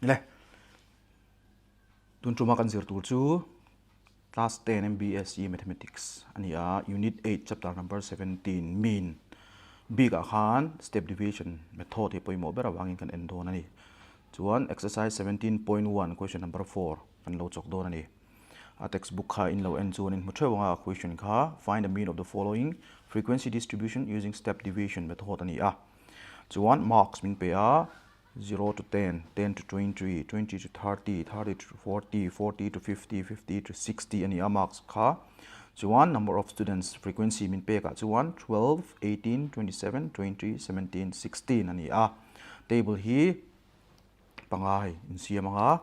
le tun tuma kan zir tur chu class 10 MBSE mathematics ania unit 8 chapter number 17 mean big a khan step deviation method he poimo bera wangin kan end don ani chuan exercise 17.1 question number 4 kan lo chok don ani a textbook kha in lo en chuan in muthewanga question kha find the mean of the following frequency distribution using step deviation method ani a chuan marks min pe a 0 to 10, 10 to 20, 20 to 30, 30 to 40, 40 to 50, 50 to 60 ani a marks kha chuan number of students frequency min pe ka chuan 12, 18, 27, 20, 17, 16 ani a table hi pangai in siamanga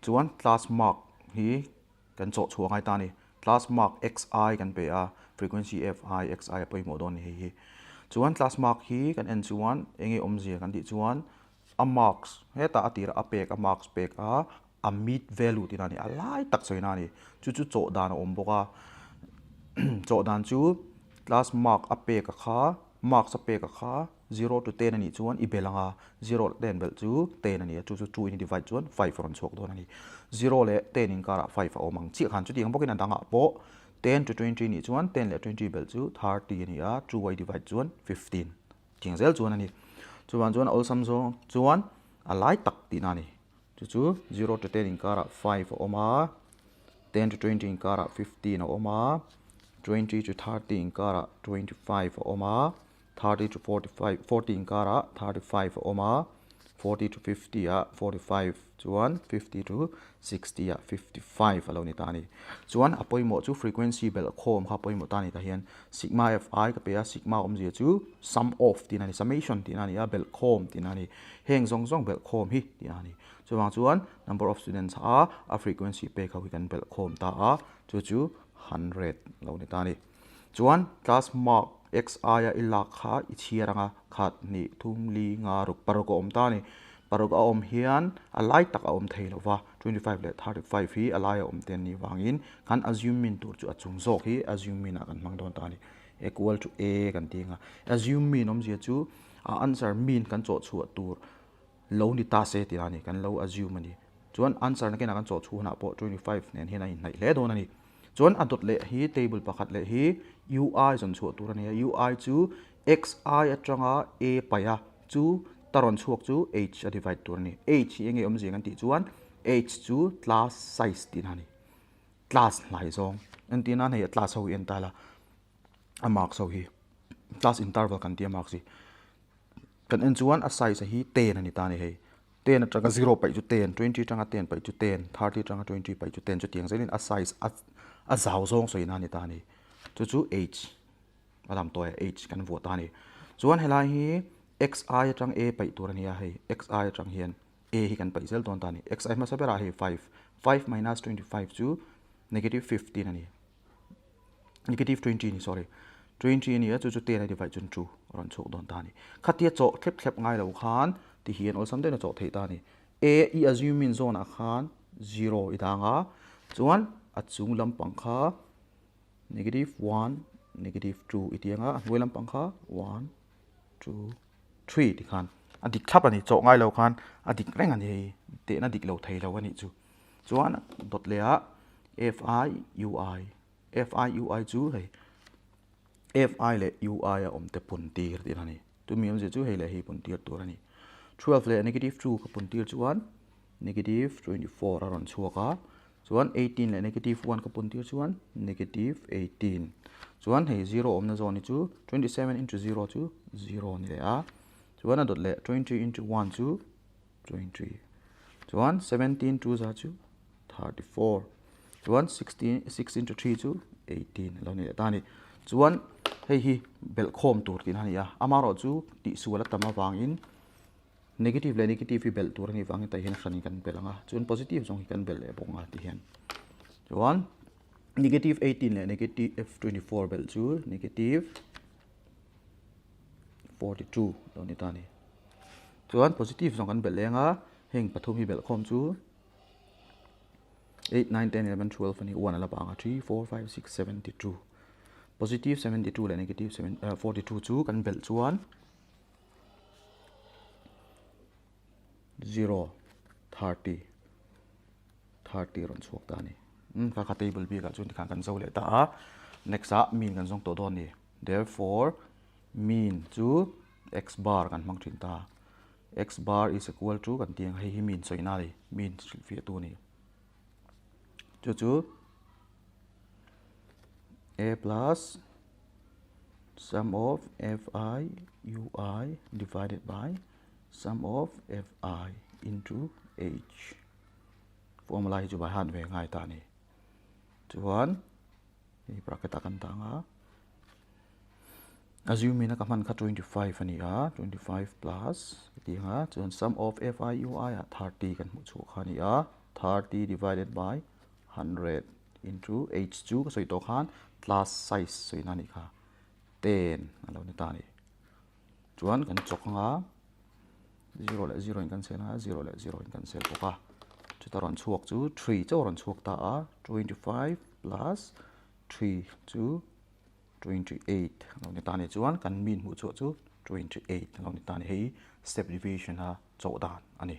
chuan class mark hi kan chaw chuangai ta ni class mark xi kan pe a frequency fi xi poimo don hi chuan class mark hi kan en chuan enge omzia kan ti chuan a marks heta atira a pek a marks pek a meet value ti nani a lai tak soina ni chu chaw dan om boka chaw dan chu class mark a pek a kha marks a pek a kha 0 to 10 ani chuan i belanga 0 10 bel chu 10 ani chu 2 in divide chuan 5 ron chok don ani 0 le 10 in kara 5 a omang chi khan chu tiang bokin danga po 10 to 20 ni chuan 10 le 20 bel chu 30 ani a 2 i divide chuan 15 tiang zel chuan ani chuan all sum zo chuan a lai tak ti na ni chu 0 to 10 in kara 5 a oma 10 to 20 in kara 15 a oma 20 to 30 in kara 25 a oma 30 to 45 40 in kara 35 a oma 40 to 50 a 45 chuan 50 to 60 a 55 alo ni tani chuan apoimo chu frequency bel khom kha poimo tani ta hian sigma fi ka pe a sigma omji chu sum of tinani summation tinani a bel khom tinani heng zong zong bel khom hi tinani chuan number of students a frequency pe ka wi kan bel khom ta a chu 100 lo ni tani chuan class mark xi a ilak kha ichiaranga khat ni thum li nga ruk parko om ta ni parok a om hian a lai tak a om theilowa 25 le 35 hi a lai a om ten ni wangin kan assume min tur chu achung zok hi assume min a kan mang don ta ni equal to a kan tinga assume min om zia chu a answer min kan chaw chu tur lo ni ta se ti ani kan lo assume ani chuan answer na ken kan chaw chu na po 25 nen hian a in nai hle don ani chuan a dot le hi table pakhat le hi ui zon chu tur ani ui chu xi atanga a paya chu taron chuak chu h a divide tur ni h hi enge omjing an ti chuan h chu class size ti nani class lai zong an ti na nei class ho en tala a mark so hi class interval kan ti mark si kan en chuan a size hi 10 ani ta ni hei 10 atanga 0 pai chu 10 20 atanga 10 pai chu 10 30 atanga 20 pai chu 10 chu tiang zelin a size a zau zong so ina ni ta ni chu h alam to h kan vo ta ni chuan helai hi xi atang a pai tur ania hei xi atang hian a hi kan pai zel ton ta ni xi ma sabera hei 5 minus 25 chu negative 15 ani negative 20 ni sorry 20 ni chu 10 divide chun 2 ron chok don ta ni khatia cho khep ngai lo khan ti hian ol sam de na cho thei ta ni a i assume in zone a khan 0 idanga chuan a chung lam pang kha negative 1 negative 2 itianga hnuai lam pang kha 1 2 3 ti khan adik thap ani chaw ngai lo khan adik reng ani te na dik lo thei lo ani chu chuan dot le a fi ui chu hei fi le ui a om te pun tir ti ani tu mi om je chu hei le hi pun tir tur ani 12 le negative 2 ka pun tir chuan negative 24 aron chuaka chuan 18 le negative 1 ka pun tir chuan negative 18 chuan hei 0 om na zone ni chu 27 into 0 chu 0 ni le a chuan a dot le 20 into 1 chu 20 chuan 17 2 za chu 34 chuan 6 into 3 chu 18 lo ni le ta ni chuan hei hi bel khom tur tin hani a amaro chu ti suala tama wangin negative le negative hi bel tur ni wangin ta hian hrani kan belanga chuan positive zong hi kan bel le bonga ti hian chuan negative 18 le negative 24 bel chu negative 42 lo ni ta ni chuan positive zong kan bel lenga heng pathum hi bel khom chu 8 9 10 11 12 ani 1 ala panga 3 4 5 6 72 positive 72 le negative 42 chu kan bel chuan 0 30 ron chuak ta ni ka table b ka chun ti kan zo le ta next a mean kan zong to don ni therefore mean chu x bar kan mang thin ta x bar is equal to kan tiang hi mean soina ni mean fi tu ni chu a plus sum of fi ui divided by sum of fi into h formula hi chu by han ve ngai ta ni chuan hi bracket akan ta nga assume na kaman kha 25 ani a 25 plus ti nga chuan sum of fi ui a 30 kan mu chu kha ni a 30 divided by 100 into h2 ka soi to khan plus size soi na ni kha 10 alo ni ta ni chuan kan chok nga 0 le 0 in kan sel ha 0 le 0 in kan sel ko ka chu ta ron chuak chu 3 chu ron chuak ta a 25 plus 3 chu 28 alo ni ta ni chuan kan min mu chu 28 alo ni ta ni hei step deviation ha chaw dan ani